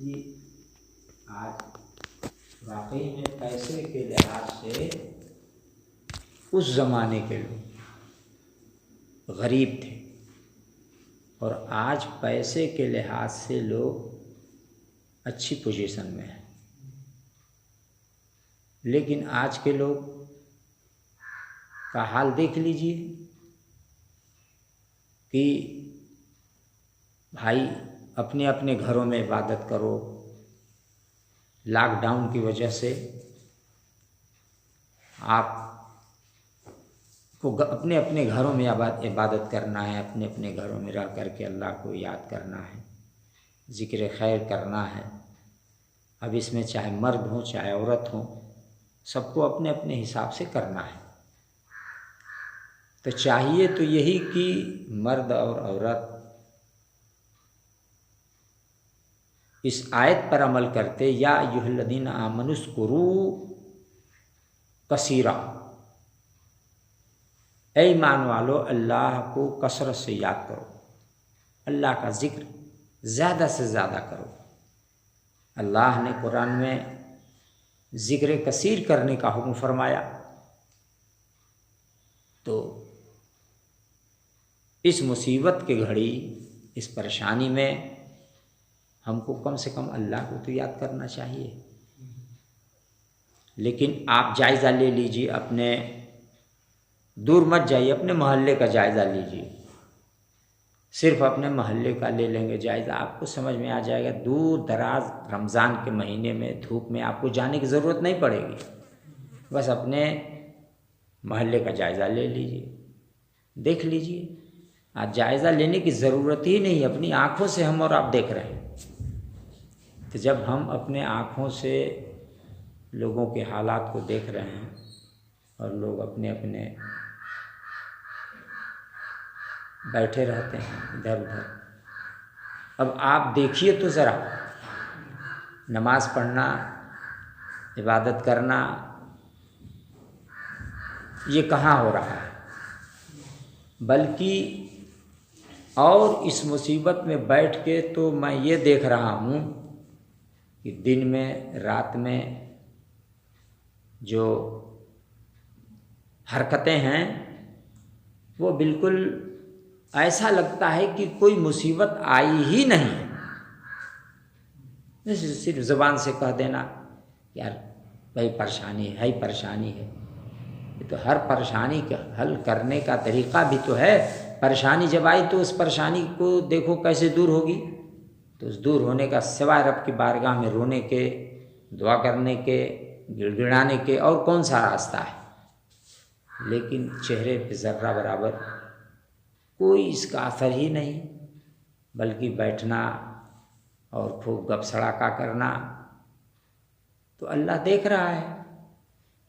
کہ آج واقعی میں پیسے کے لحاظ سے اس زمانے کے لوگ غریب تھے اور آج پیسے کے لحاظ سے لوگ اچھی پوزیشن میں ہیں، لیکن آج کے لوگ کا حال دیکھ لیجئے کہ بھائی اپنے اپنے گھروں میں عبادت کرو۔ لاک ڈاؤن کی وجہ سے آپ کو اپنے اپنے گھروں میں عبادت کرنا ہے، اپنے اپنے گھروں میں رہ کر کے اللہ کو یاد کرنا ہے، ذکر خیر کرنا ہے۔ اب اس میں چاہے مرد ہوں چاہے عورت ہوں، سب کو اپنے اپنے حساب سے کرنا ہے۔ تو چاہیے تو یہی کہ مرد اور عورت اس آیت پر عمل کرتے، یا ایھا الذین آمنوا اذکروا کثیرا، اے ایمان والو اللہ کو کثرت سے یاد کرو، اللہ کا ذکر زیادہ سے زیادہ کرو۔ اللہ نے قرآن میں ذکر کثیر کرنے کا حکم فرمایا، تو اس مصیبت کی گھڑی، اس پریشانی میں ہم کو کم سے کم اللہ کو تو یاد کرنا چاہیے۔ لیکن آپ جائزہ لے لیجیے، اپنے دور مت جائیے، اپنے محلے کا جائزہ لیجیے۔ صرف اپنے محلے کا لے لیں گے جائزہ، آپ کو سمجھ میں آ جائے گا۔ دور دراز رمضان کے مہینے میں دھوپ میں آپ کو جانے کی ضرورت نہیں پڑے گی، بس اپنے محلے کا جائزہ لے لیجیے، دیکھ لیجیے۔ آج جائزہ لینے کی ضرورت ہی نہیں، اپنی آنکھوں سے ہم اور آپ دیکھ رہے ہیں۔ تو جب ہم اپنے آنکھوں سے لوگوں کے حالات کو دیکھ رہے ہیں اور لوگ اپنے اپنے بیٹھے رہتے ہیں ادھر ادھر، اب آپ دیکھیے تو ذرا، نماز پڑھنا، عبادت کرنا، یہ کہاں ہو رہا ہے؟ بلکہ اور اس مصیبت میں بیٹھ کے تو میں یہ دیکھ رہا ہوں کہ دن میں رات میں جو حرکتیں ہیں وہ بالکل ایسا لگتا ہے کہ کوئی مصیبت آئی ہی نہیں، صرف زبان سے کہہ دینا یار بھائی پریشانی ہے، پریشانی ہے۔ یہ تو ہر پریشانی کا حل کرنے کا طریقہ بھی تو ہے۔ پریشانی جب آئی تو اس پریشانی کو دیکھو کیسے دور ہوگی، تو اس دور ہونے کا سوائے رب کی بارگاہ میں رونے کے، دعا کرنے کے، گڑ گڑانے کے اور کون سا راستہ ہے؟ لیکن چہرے پہ ذرہ برابر کوئی اس کا اثر ہی نہیں، بلکہ بیٹھنا اور خوب گپ سڑاکا کرنا۔ تو اللہ دیکھ رہا ہے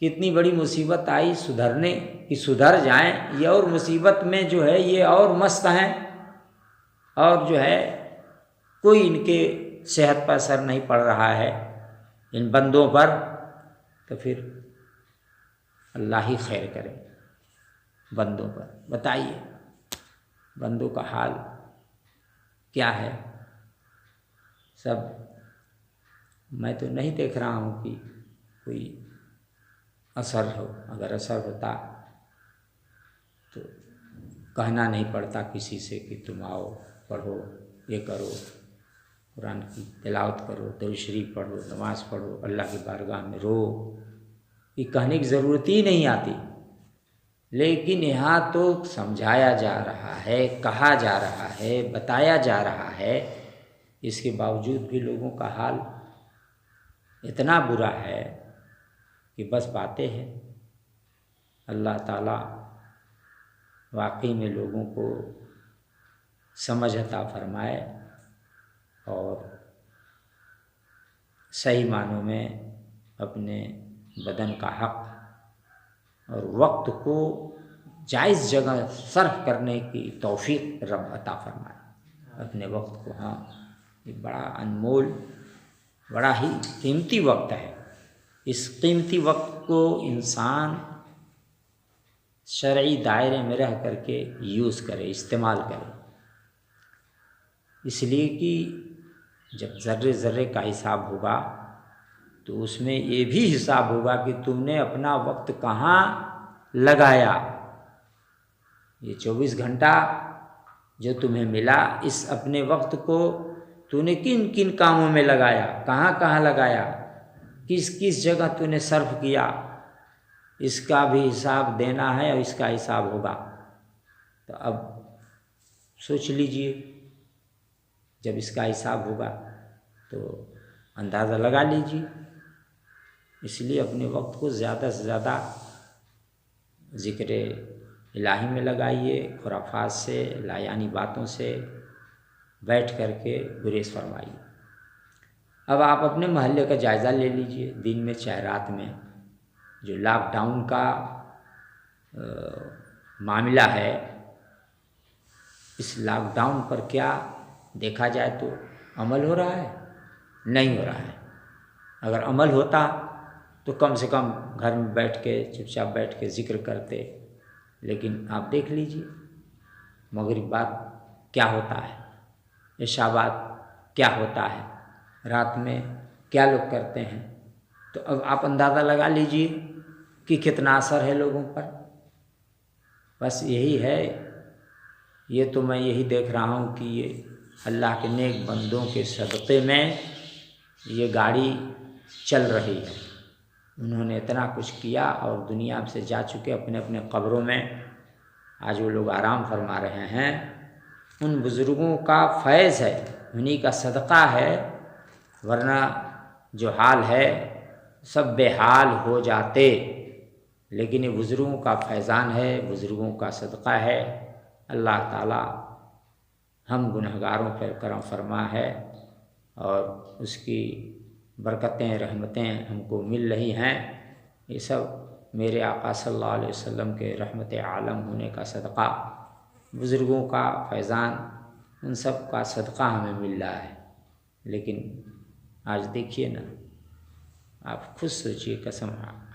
کہ اتنی بڑی مصیبت آئی، سدھرنے کہ سدھر جائیں، یہ اور مصیبت میں جو ہے یہ اور مست ہیں، اور جو ہے کوئی ان کے صحت پر اثر نہیں پڑ رہا ہے ان بندوں پر، تو پھر اللہ ہی خیر کرے بندوں پر۔ بتائیے بندوں کا حال کیا ہے؟ سب میں تو نہیں دیکھ رہا ہوں کہ کوئی اثر ہو، اگر اثر ہوتا تو کہنا نہیں پڑتا کسی سے کہ تم آؤ پڑھو، یہ کرو، قرآن کی تلاوت کرو، درود شریف پڑھو، نماز پڑھو، اللہ کی بارگاہ میں رو، یہ کہنے کی ضرورت ہی نہیں آتی۔ لیکن یہاں تو سمجھایا جا رہا ہے، کہا جا رہا ہے، بتایا جا رہا ہے، اس کے باوجود بھی لوگوں کا حال اتنا برا ہے کہ بس باتیں ہیں۔ اللہ تعالیٰ واقعی میں لوگوں کو سمجھ عطا فرمائے اور صحیح معنوں میں اپنے بدن کا حق اور وقت کو جائز جگہ صرف کرنے کی توفیق رب عطا فرمائے۔ اپنے وقت کو، ہاں یہ بڑا انمول، بڑا ہی قیمتی وقت ہے۔ اس قیمتی وقت کو انسان شرعی دائرے میں رہ کر کے یوز کرے، استعمال کرے، اس لیے کہ جب ذرے ذرے کا حساب ہوگا تو اس میں یہ بھی حساب ہوگا کہ تم نے اپنا وقت کہاں لگایا۔ یہ 24 گھنٹہ جو تمہیں ملا، اس اپنے وقت کو تو نے کن کن کاموں میں لگایا، کہاں کہاں لگایا، کس کس جگہ تو نے صرف کیا، اس کا بھی حساب دینا ہے اور اس کا حساب ہوگا۔ تو اب سوچ لیجئے، جب اس کا حساب ہوگا تو اندازہ لگا لیجئے۔ اس لیے اپنے وقت کو زیادہ سے زیادہ ذکر الہی میں لگائیے، خرافات سے، لایانی باتوں سے بیٹھ کر کے گریز فرمائیے۔ اب آپ اپنے محلے کا جائزہ لے لیجئے، دن میں چاہے رات میں، جو لاک ڈاؤن کا معاملہ ہے، اس لاک ڈاؤن پر کیا دیکھا جائے تو عمل ہو رہا ہے؟ نہیں ہو رہا ہے۔ اگر عمل ہوتا تو کم سے کم گھر میں بیٹھ کے چپ چاپ بیٹھ کے ذکر کرتے، لیکن آپ دیکھ لیجئے مغرب بعد کیا ہوتا ہے، عشاء بعد کیا ہوتا ہے، رات میں کیا لوگ کرتے ہیں۔ تو اب آپ اندازہ لگا لیجئے کہ کتنا اثر ہے لوگوں پر۔ بس یہی ہے، یہ تو میں یہی دیکھ رہا ہوں کہ یہ اللہ کے نیک بندوں کے صدقے میں یہ گاڑی چل رہی ہے۔ انہوں نے اتنا کچھ کیا اور دنیا سے جا چکے اپنے اپنے قبروں میں، آج وہ لوگ آرام فرما رہے ہیں۔ ان بزرگوں کا فیض ہے، انہی کا صدقہ ہے، ورنہ جو حال ہے سب بے حال ہو جاتے۔ لیکن یہ بزرگوں کا فیضان ہے، بزرگوں کا صدقہ ہے۔ اللہ تعالی ہم گنہگاروں پر کرم فرما ہے اور اس کی برکتیں رحمتیں ہم کو مل رہی ہیں۔ یہ سب میرے آقا صلی اللہ علیہ وسلم کے رحمت عالم ہونے کا صدقہ، بزرگوں کا فیضان، ان سب کا صدقہ ہمیں مل رہا ہے۔ لیکن آج دیکھیے نا، آپ خود سوچیے، قسم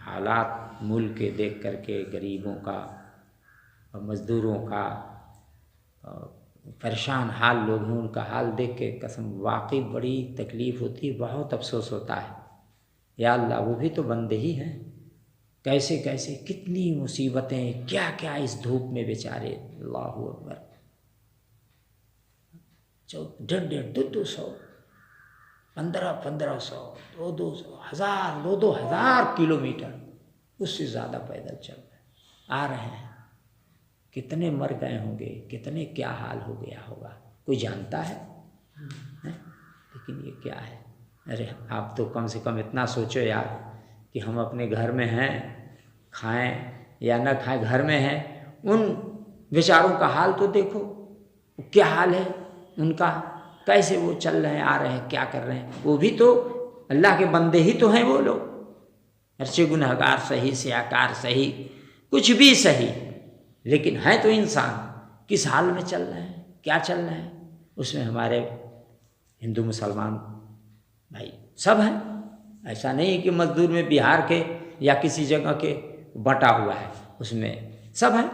حالات ملک کے دیکھ کر کے، غریبوں کا اور مزدوروں کا، پریشان حال لوگ ہیں، ان کا حال دیکھ کے قسم واقعی بڑی تکلیف ہوتی ہے، بہت افسوس ہوتا ہے۔ یا اللہ، وہ بھی تو بندے ہی ہیں، کیسے کیسے کتنی مصیبتیں، کیا کیا اس دھوپ میں بیچارے، اللہ اکبر، 150-200 1500 200 1000 2000 کلومیٹر، اس سے زیادہ پیدل چل رہے آ رہے ہیں۔ کتنے مر گئے ہوں گے، کتنے کیا حال ہو گیا ہوگا، کوئی جانتا ہے؟ لیکن یہ کیا ہے؟ ارے آپ تو کم سے کم اتنا سوچو یار کہ ہم اپنے گھر میں ہیں، کھائیں یا نہ کھائیں، گھر میں ہیں، ان بیچاروں کا حال تو دیکھو، کیا حال ہے ان کا، کیسے وہ چل رہے ہیں، آ رہے ہیں، کیا کر رہے ہیں۔ وہ بھی تو اللہ کے بندے ہی تو ہیں وہ لوگ، اگرچہ گنہگار صحیح، سیاکار صحیح، کچھ بھی صحیح، لیکن ہیں تو انسان۔ کس حال میں چل رہے ہیں، کیا چل رہے ہیں، اس میں ہمارے ہندو مسلمان بھائی سب ہیں۔ ایسا نہیں کہ مزدور میں بہار کے یا کسی جگہ کے بٹا ہوا ہے، اس میں سب ہیں۔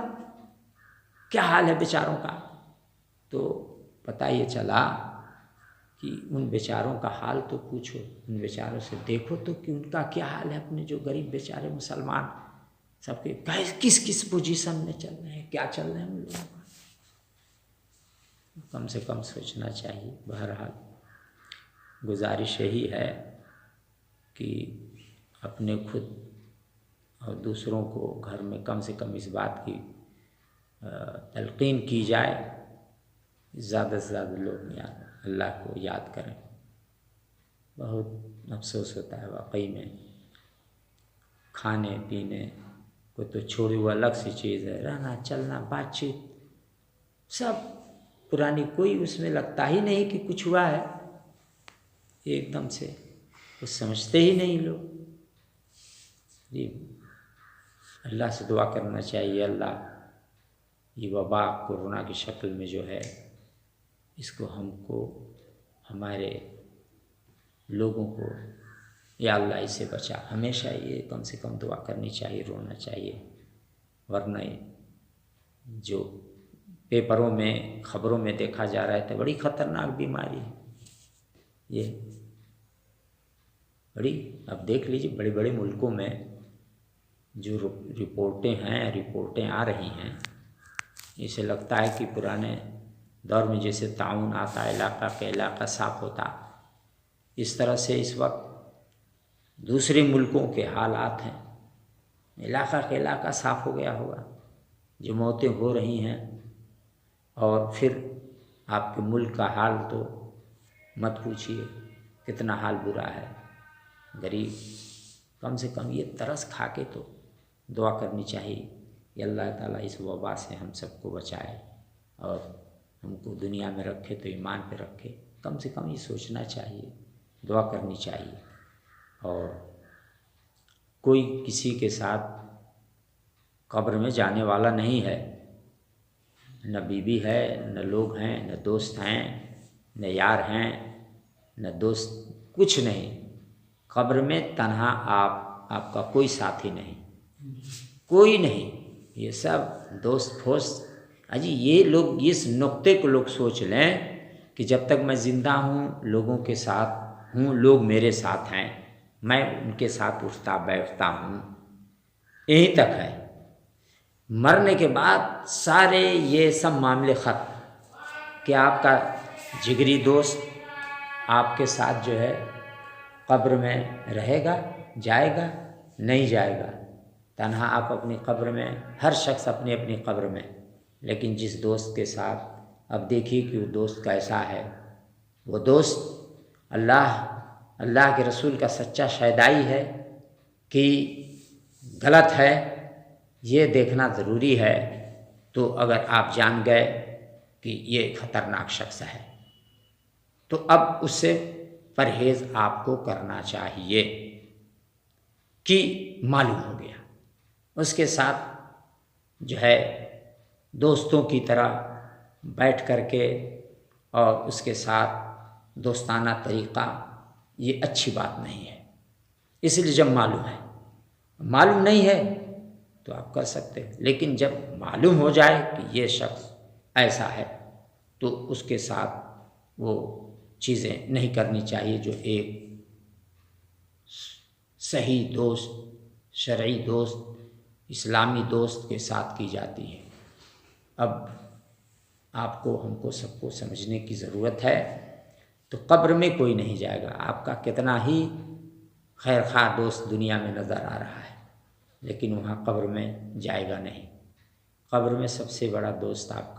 کیا حال ہے بیچاروں کا، تو پتہ یہ چلا کہ ان بیچاروں کا حال تو پوچھو، ان بیچاروں سے دیکھو تو کہ ان کا کیا حال ہے۔ اپنے جو غریب بیچارے مسلمان سب کے کس کس پوزیشن میں چل رہے ہیں، کیا چل رہے ہیں ان لوگوں کا، کم سے کم سوچنا چاہیے۔ بہرحال گزارش یہی ہے کہ اپنے خود اور دوسروں کو گھر میں کم سے کم اس بات کی تلقین کی جائے، زیادہ سے زیادہ لوگ اللہ کو یاد کریں۔ بہت افسوس ہوتا ہے واقعی میں، کھانے پینے کو تو چھوڑی، وہ الگ سی چیز ہے، رہنا چلنا بات چیت سب پرانی، کوئی اس میں لگتا ہی نہیں کہ کچھ ہوا ہے، ایک دم سے کچھ سمجھتے ہی نہیں لوگ۔ اللہ سے دعا کرنا چاہیے، اللہ یہ وبا کورونا کی شکل میں جو ہے، اس کو ہم کو، ہمارے لوگوں کو، یا اللہ اسے بچا۔ ہمیشہ یہ کم سے کم دعا کرنی چاہیے، رونا چاہیے، ورنہ جو پیپروں میں خبروں میں دیکھا جا رہا ہے تو بڑی خطرناک بیماری ہے۔ یہ اب دیکھ لیجیے بڑے بڑے ملکوں میں جو رپورٹیں آ رہی ہیں، اسے لگتا ہے کہ پرانے دور میں جیسے تعاون آتا، علاقہ کے علاقہ صاف ہوتا، اس طرح سے اس وقت دوسرے ملکوں کے حالات ہیں، علاقہ کے علاقہ صاف ہو گیا ہوگا، جو موتیں ہو رہی ہیں، اور پھر آپ کے ملک کا حال تو مت پوچھیے کتنا حال برا ہے، غریب کم سے کم یہ ترس کھا کے تو دعا کرنی چاہیے کہ اللہ تعالیٰ اس وبا سے ہم سب کو بچائے اور ہم کو دنیا میں رکھے تو ایمان پہ رکھے، کم سے کم یہ سوچنا چاہیے، دعا کرنی چاہیے۔ اور کوئی کسی کے ساتھ قبر میں جانے والا نہیں ہے، نہ بیوی ہے، نہ لوگ ہیں، نہ دوست ہیں، نہ یار ہیں، نہ دوست، کچھ نہیں۔ قبر میں تنہا آپ کا کوئی ساتھی نہیں، کوئی نہیں، یہ سب دوست پھوست۔ اجی یہ لوگ اس نقطے کو لوگ سوچ لیں کہ جب تک میں زندہ ہوں لوگوں کے ساتھ ہوں، لوگ میرے ساتھ ہیں، میں ان کے ساتھ اٹھتا بیٹھتا ہوں، یہیں تک ہے۔ مرنے کے بعد سارے یہ سب معاملے ختم کہ آپ کا جگری دوست آپ کے ساتھ جو ہے قبر میں رہے گا، جائے گا، نہیں جائے گا، تنہا آپ اپنی قبر میں، ہر شخص اپنی اپنی قبر میں، لیکن جس دوست کے ساتھ اب دیکھیے کہ وہ دوست کیسا ہے، وہ دوست اللہ کے رسول کا سچا شہدائی ہے کہ غلط ہے، یہ دیکھنا ضروری ہے۔ تو اگر آپ جان گئے کہ یہ خطرناک شخص ہے تو اب اس سے پرہیز آپ کو کرنا چاہیے کہ معلوم ہو گیا اس کے ساتھ جو ہے دوستوں کی طرح بیٹھ کر کے اور اس کے ساتھ دوستانہ طریقہ، یہ اچھی بات نہیں ہے۔ اس لیے جب معلوم نہیں ہے تو آپ کر سکتے ہیں، لیکن جب معلوم ہو جائے کہ یہ شخص ایسا ہے تو اس کے ساتھ وہ چیزیں نہیں کرنی چاہیے جو ایک صحیح دوست، شرعی دوست، اسلامی دوست کے ساتھ کی جاتی ہے۔ اب آپ کو، ہم کو، سب کو سمجھنے کی ضرورت ہے۔ تو قبر میں کوئی نہیں جائے گا، آپ کا کتنا ہی خیر خواہ دوست دنیا میں نظر آ رہا ہے، لیکن وہاں قبر میں جائے گا نہیں۔ قبر میں سب سے بڑا دوست آپ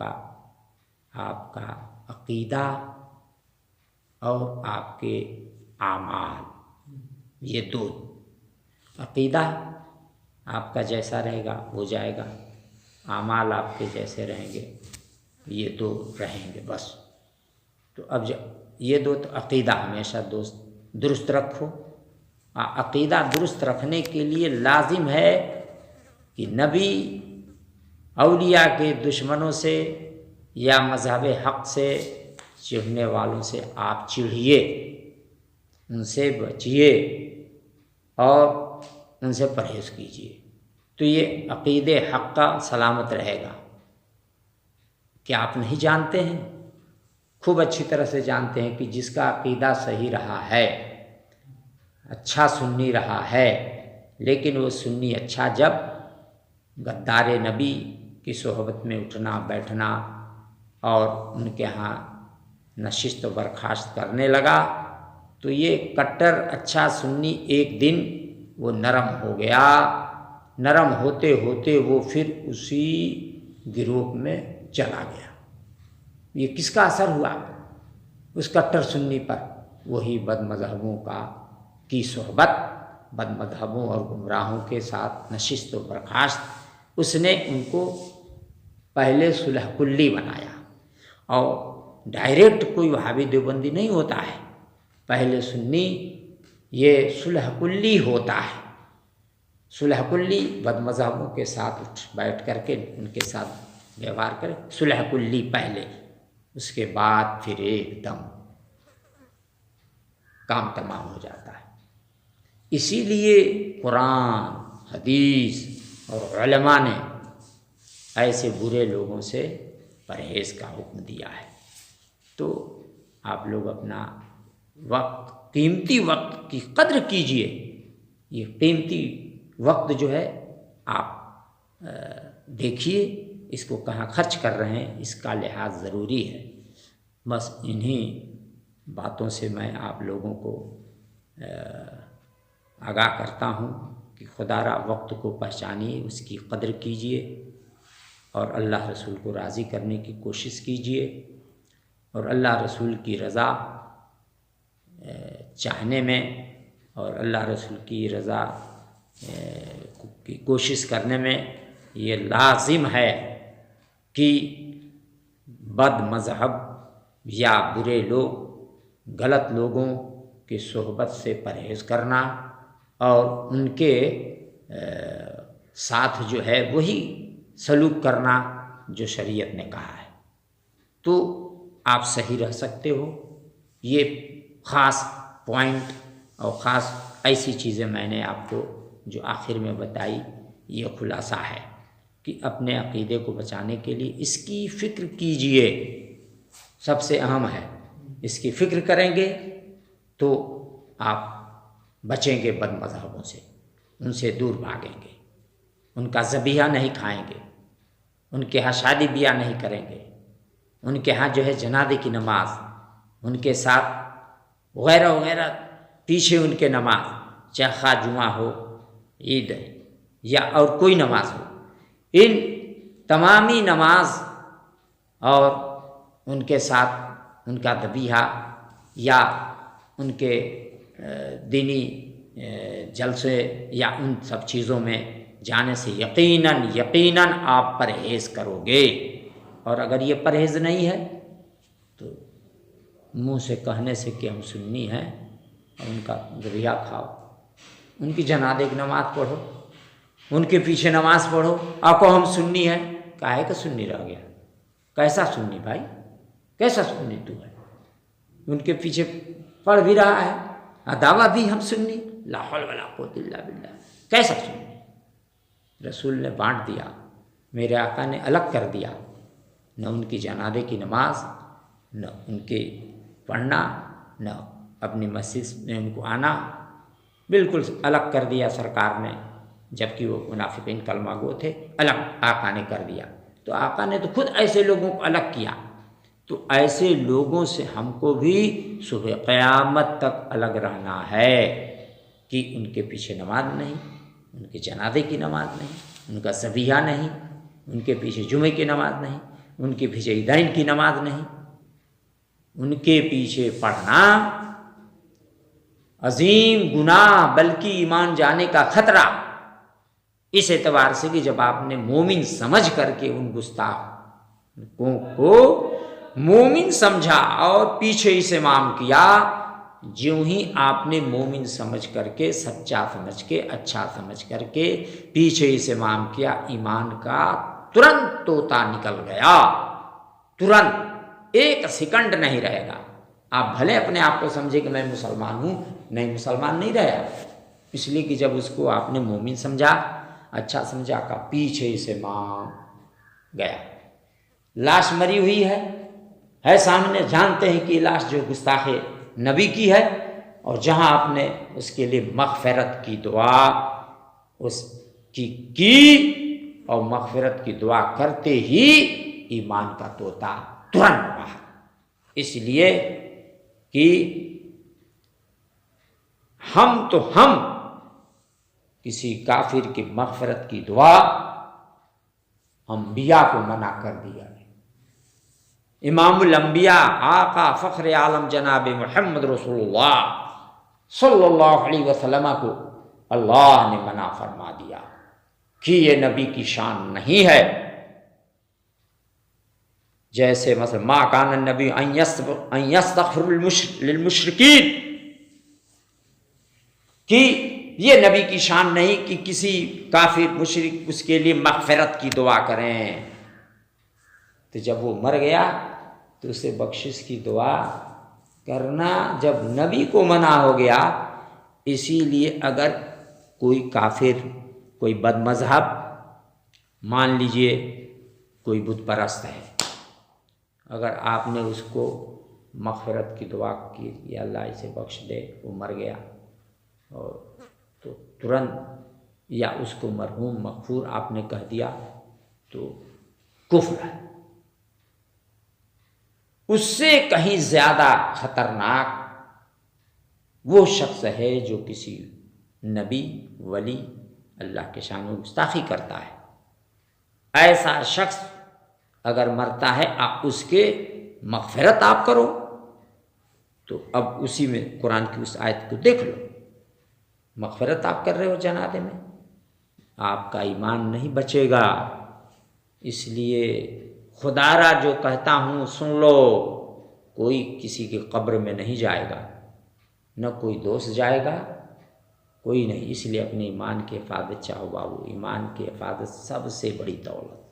کا عقیدہ اور آپ کے اعمال، یہ دو۔ عقیدہ آپ کا جیسا رہے گا وہ جائے گا، اعمال آپ کے جیسے رہیں گے، یہ دو رہیں گے بس۔ تو اب یہ دو، تو عقیدہ ہمیشہ درست رکھو۔ عقیدہ درست رکھنے کے لیے لازم ہے کہ نبی، اولیاء کے دشمنوں سے یا مذہب حق سے چڑھنے والوں سے آپ چڑھیے، ان سے بچیے اور ان سے پرہیز کیجیے، تو یہ عقیدے حق کا سلامت رہے گا۔ کیا آپ نہیں جانتے ہیں؟ خوب اچھی طرح سے جانتے ہیں کہ جس کا عقیدہ صحیح رہا ہے، اچھا سنی رہا ہے، لیکن وہ سنی اچھا جب غدار نبی کی صحبت میں اٹھنا بیٹھنا اور ان کے ہاں نشست و برخاست کرنے لگا، تو یہ کٹر اچھا سنی ایک دن وہ نرم ہو گیا، نرم ہوتے ہوتے وہ پھر اسی گروہ میں چلا گیا۔ یہ کس کا اثر ہوا اس کٹر سنی پر؟ وہی بد مذہبوں کی صحبت، بد مذہبوں اور گمراہوں کے ساتھ نشست و برخاست۔ اس نے ان کو پہلے صلح کلی بنایا، اور ڈائریکٹ کوئی وہابی دیوبندی نہیں ہوتا ہے، پہلے سنی یہ صلح کلی ہوتا ہے۔ صلح کلی بد مذہبوں کے ساتھ اٹھ بیٹھ کر کے ان کے ساتھ ویوہار کرے، صلح کلی پہلے، اس کے بعد پھر ایک دم کام تمام ہو جاتا ہے۔ اسی لیے قرآن، حدیث اور علماء نے ایسے برے لوگوں سے پرہیز کا حکم دیا ہے۔ تو آپ لوگ اپنا وقت، قیمتی وقت کی قدر کیجئے. یہ قیمتی وقت جو ہے آپ دیکھیے اس کو کہاں خرچ کر رہے ہیں، اس کا لحاظ ضروری ہے. بس انہی باتوں سے میں آپ لوگوں کو آگاہ کرتا ہوں کہ خدا را وقت کو پہچانیے، اس کی قدر کیجئے اور اللہ رسول کو راضی کرنے کی کوشش کیجئے اور اللہ رسول کی رضا چاہنے میں اور اللہ رسول کی رضا کی کوشش کرنے میں یہ لازم ہے کہ بد مذہب یا برے لوگ، غلط لوگوں کی صحبت سے پرہیز کرنا اور ان کے ساتھ جو ہے وہی سلوک کرنا جو شریعت نے کہا ہے، تو آپ صحیح رہ سکتے ہو. یہ خاص پوائنٹ اور خاص ایسی چیزیں میں نے آپ کو جو آخر میں بتائی، یہ خلاصہ ہے کہ اپنے عقیدے کو بچانے کے لیے اس کی فکر کیجئے. سب سے اہم ہے، اس کی فکر کریں گے تو آپ بچیں گے بد مذہبوں سے، ان سے دور بھاگیں گے، ان کا ذبیحہ نہیں کھائیں گے، ان کے ہاں شادی بیاہ نہیں کریں گے، ان کے ہاں جو ہے جنازے کی نماز، ان کے ساتھ وغیرہ وغیرہ پیچھے ان کے نماز، چاہے خواہ جمعہ ہو، عید یا اور کوئی نماز ہو، ان تمامی نماز اور ان کے ساتھ ان کا ذبیحہ یا ان کے دینی جلسے یا ان سب چیزوں میں جانے سے یقیناً آپ پرہیز کرو گے. اور اگر یہ پرہیز نہیں ہے تو منہ سے کہنے سے کہ ہم سنی ہیں اور ان کا ذبیحہ کھاؤ، ان کی جنازے کی نماز پڑھو، ان کے پیچھے نماز پڑھو، آپ کو ہم سنی ہیں. کاہے کہ سنی رہ گیا؟ کیسا سنی بھائی؟ کیسا سنی تو ہے؟ ان کے پیچھے پڑھ بھی رہا ہے، دعویٰ بھی ہم سنی، لا حول ولا قوت الا باللہ. کیسا سنی؟ رسول نے بانٹ دیا، میرے آقا نے الگ کر دیا، نہ ان کی جنازے کی نماز، نہ ان کے پڑھنا، نہ اپنی مسجد میں ان کو آنا، بالکل الگ کر دیا سرکار نے. جبکہ وہ منافقین کلمہ گو تھے، الگ آقا نے کر دیا. تو آقا نے تو خود ایسے لوگوں کو الگ کیا، تو ایسے لوگوں سے ہم کو بھی صبح قیامت تک الگ رہنا ہے کہ ان کے پیچھے نماز نہیں، ان کے جنازے کی نماز نہیں، ان کا ذبیحہ نہیں، ان کے پیچھے جمعے کی نماز نہیں، ان کے پیچھے عیدین کی نماز نہیں. ان کے پیچھے پڑھنا عظیم گناہ بلکہ ایمان جانے کا خطرہ. اس اعتبار سے کہ جب آپ نے مومن سمجھ کر کے ان گستاخوں کو مومن سمجھا اور پیچھے استعمال کیا، جیوں ہی آپ نے مومن سمجھ کر کے، سچا سمجھ کے، اچھا سمجھ کر کے پیچھے استعمال کیا، ایمان کا ترنت طوطا نکل گیا، ترنت ایک سیکنڈ نہیں رہے گا. آپ بھلے اپنے آپ کو سمجھے کہ میں مسلمان ہوں، نہیں، مسلمان نہیں رہا، اس لیے کہ جب اس کو آپ نے مومن سمجھا، اچھا سمجھا، کا پیچھے سے ماں گیا. لاش مری ہوئی ہے سامنے، جانتے ہیں کہ یہ لاش جو گستاخ نبی کی ہے، اور جہاں آپ نے اس کے لیے مغفرت کی دعا اس کی اور مغفرت کی دعا کرتے ہی ایمان کا طوطا ترنت باہر. اس لیے کہ ہم کسی کافر کی مغفرت کی دعا انبیاء کو منع کر دیا ہے. امام الانبیاء آقا فخر عالم جناب محمد رسول اللہ صلی اللہ علیہ وسلم کو اللہ نے منع فرما دیا کہ یہ نبی کی شان نہیں ہے. جیسے مثلا ما کان النبی ان یستغفر للمشرکین، کہ یہ نبی کی شان نہیں کہ کسی کافر مشرک اس کے لیے مغفرت کی دعا کریں. تو جب وہ مر گیا تو اسے بخشش کی دعا کرنا جب نبی کو منع ہو گیا، اسی لیے اگر کوئی کافر، کوئی بد مذہب، مان لیجئے کوئی بت پرست ہے، اگر آپ نے اس کو مغفرت کی دعا کی یا اللہ اسے بخش دے، وہ مر گیا، اور تو ترنت یا اس کو مرحوم مغفور آپ نے کہہ دیا تو کفر ہے۔ اس سے کہیں زیادہ خطرناک وہ شخص ہے جو کسی نبی ولی اللہ کے شان میں گستاخی کرتا ہے۔ ایسا شخص اگر مرتا ہے اس کے مغفرت آپ کرو، تو اب اسی میں قرآن کی اس آیت کو دیکھ لو، مغفرت آپ کر رہے ہو جنازے میں، آپ کا ایمان نہیں بچے گا۔ اس لیے خدا را جو کہتا ہوں سن لو، کوئی کسی کی قبر میں نہیں جائے گا، نہ کوئی دوست جائے گا، کوئی نہیں۔ اس لیے اپنے ایمان کی حفاظت چاہو بابو، ایمان کی حفاظت سب سے بڑی دولت۔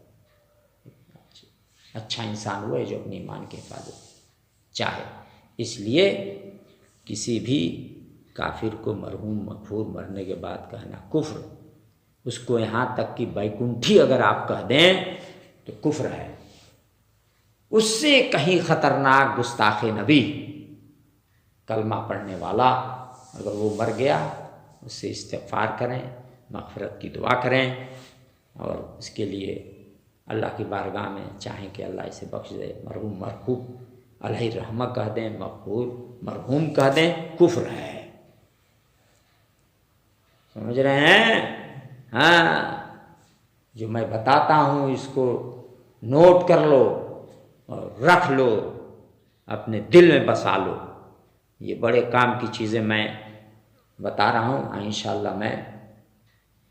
اچھا انسان وہ ہے جو اپنے ایمان کی حفاظت چاہے۔ اس لیے کسی بھی کافر کو مرحوم مغفور مرنے کے بعد کہنا کفر، اس کو یہاں تک کہ بیکنٹھی اگر آپ کہہ دیں تو کفر ہے۔ اس سے کہیں خطرناک گستاخ نبی کلمہ پڑھنے والا اگر وہ مر گیا، اس سے استغفار کریں، مغفرت کی دعا کریں، اور اس کے لیے اللہ کی بارگاہ میں چاہیں کہ اللہ اسے بخش دے، مرحوم مرحوم علیہ رحمہ کہہ دیں، مغفور مرحوم کہہ دیں، کفر ہے۔ سمجھ رہے ہیں؟ ہاں، جو میں بتاتا ہوں اس کو نوٹ کر لو اور رکھ لو، اپنے دل میں بسا لو۔ یہ بڑے کام کی چیزیں میں بتا رہا ہوں۔ انشاءاللہ میں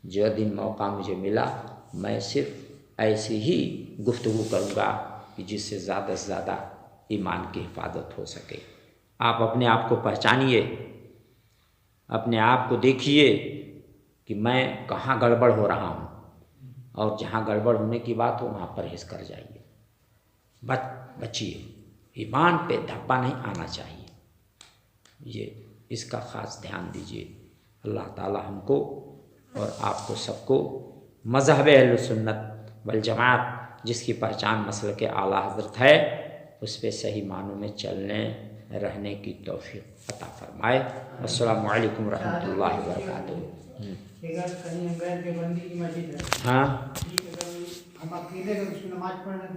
جو دن موقع مجھے ملا میں صرف ایسی ہی گفتگو کروں گا کہ جس سے زیادہ ایمان کی حفاظت ہو سکے۔ آپ اپنے آپ کو پہچانیے، اپنے آپ کو دیکھیے کہ میں کہاں گڑبڑ ہو رہا ہوں، اور جہاں گڑبڑ ہونے کی بات ہو وہاں پرہیز کر جائیے، بچیے، ایمان پہ دھبا نہیں آنا چاہیے۔ یہ اس کا خاص دھیان دیجیے۔ اللہ تعالی ہم کو اور آپ کو سب کو مذہب اہل سنت والجماعت جس کی پہچان مسلک اعلیٰ حضرت ہے اس پہ صحیح معنوں میں چلنے رہنے کی توفیق عطا فرمائے۔ السلام علیکم ورحمۃ اللہ وبرکاتہ۔ کہیں ہم گئے تھے بندی کی مسجد ہے، ہاں ہم اکیلے گئے، اس میں نماز پڑھ رہے تھے۔